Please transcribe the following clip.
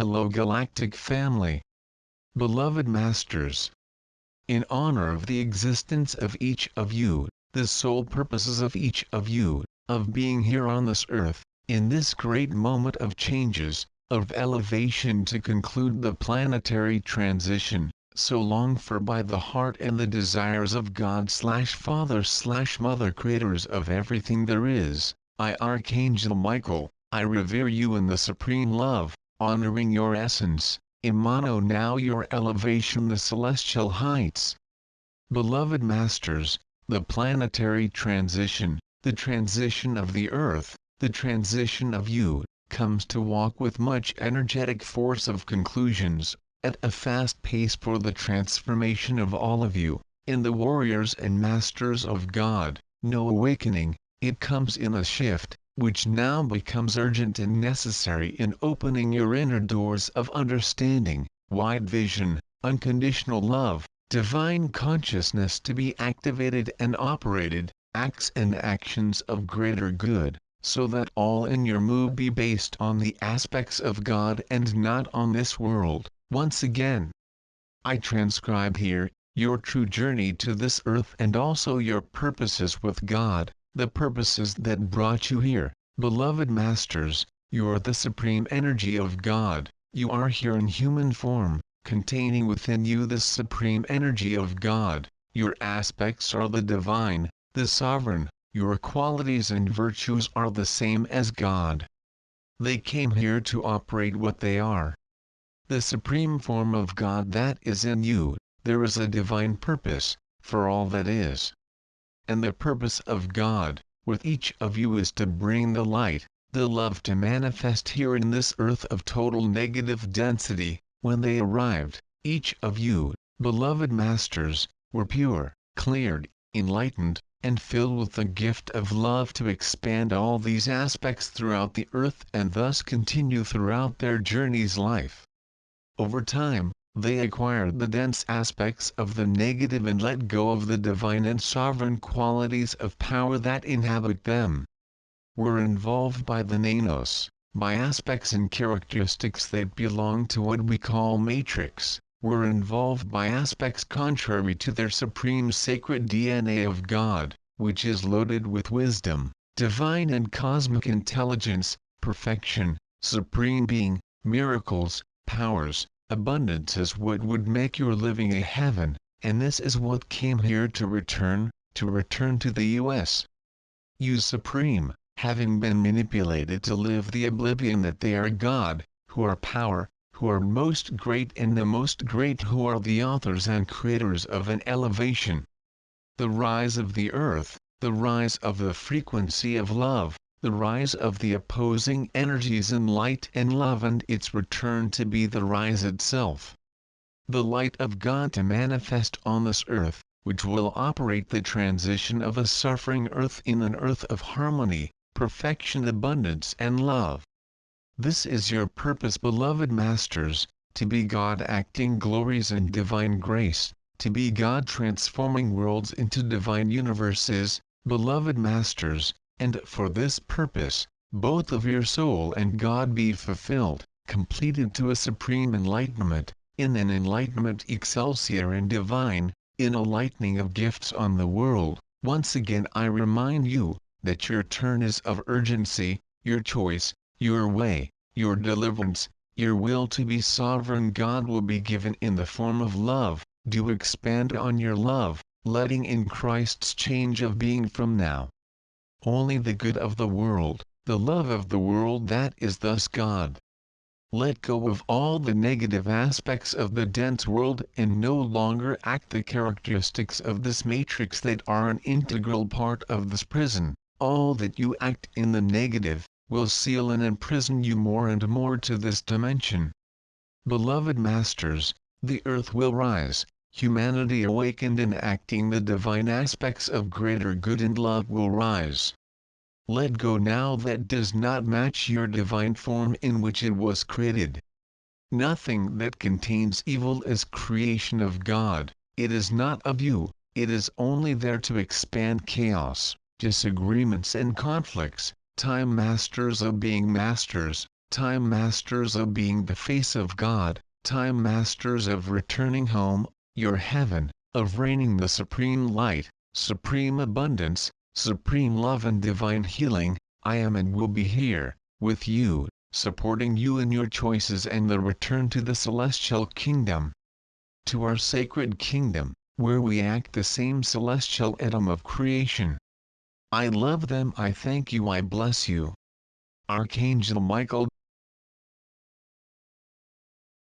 Hello Galactic family. Beloved Masters. In honor of the existence of each of you, the sole purposes of each of you, of being here on this earth, in this great moment of changes, of elevation to conclude the planetary transition, so longed for by the heart and the desires of God/Father/Mother, creators of everything there is, I Archangel Michael, I revere you in the supreme love, honoring your essence, Imano now your elevation the celestial heights. Beloved Masters, the planetary transition, the transition of the earth, the transition of you, comes to walk with much energetic force of conclusions, at a fast pace for the transformation of all of you, in the warriors and masters of God. No awakening, it comes in a shift, which now becomes urgent and necessary in opening your inner doors of understanding, wide vision, unconditional love, divine consciousness to be activated and operated, acts and actions of greater good, so that all in your move be based on the aspects of God and not on this world. Once again, I transcribe here your true journey to this earth and also your purposes with God, the purposes that brought you here. Beloved Masters, you are the supreme energy of God. You are here in human form, containing within you the supreme energy of God. Your aspects are the divine, the sovereign. Your qualities and virtues are the same as God. They came here to operate what they are. The supreme form of God that is in you. There is a divine purpose for all that is. And the purpose of God with each of you is to bring the light, the love to manifest here in this earth of total negative density. When they arrived, each of you, beloved Masters, were pure, cleared, enlightened, and filled with the gift of love to expand all these aspects throughout the earth and thus continue throughout their journey's life. Over time, they acquired the dense aspects of the negative and let go of the divine and sovereign qualities of power that inhabit them. Were involved by the nanos, by aspects and characteristics that belong to what we call matrix, were involved by aspects contrary to their supreme sacred DNA of God, which is loaded with wisdom, divine and cosmic intelligence, perfection, supreme being, miracles, powers. Abundance is what would make your living a heaven, and this is what came here to return to the U.S. You supreme, having been manipulated to live the oblivion that they are God, who are power, who are most great and the most great who are the authors and creators of an elevation. The rise of the earth, the rise of the frequency of love, the rise of the opposing energies in light and love and its return to be the rise itself. The light of God to manifest on this earth, which will operate the transition of a suffering earth in an earth of harmony, perfection, abundance and love. This is your purpose, beloved Masters, to be God acting glories and divine grace, to be God transforming worlds into divine universes, beloved Masters. And for this purpose, both of your soul and God be fulfilled, completed to a supreme enlightenment, in an enlightenment excelsior and divine, in a lightning of gifts on the world. Once again I remind you, that your turn is of urgency, your choice, your way, your deliverance, your will to be sovereign God will be given in the form of love. Do expand on your love, letting in Christ's change of being from now. Only the good of the world, the love of the world that is thus God. Let go of all the negative aspects of the dense world and no longer act the characteristics of this matrix that are an integral part of this prison. All that you act in the negative, will seal and imprison you more and more to this dimension. Beloved Masters, the earth will rise, humanity awakened and acting the divine aspects of greater good and love will rise. Let go now that does not match your divine form in which it was created. Nothing that contains evil is creation of God, it is not of you, it is only there to expand chaos, disagreements and conflicts. Time Masters of being masters, time masters of being the face of God, time masters of returning home, your heaven, of reigning the supreme light, supreme abundance, supreme love and divine healing. I am and will be here, with you, supporting you in your choices and the return to the celestial kingdom. To our sacred kingdom, where we act the same celestial atom of creation. I love them. I thank you. I bless you. Archangel Michael.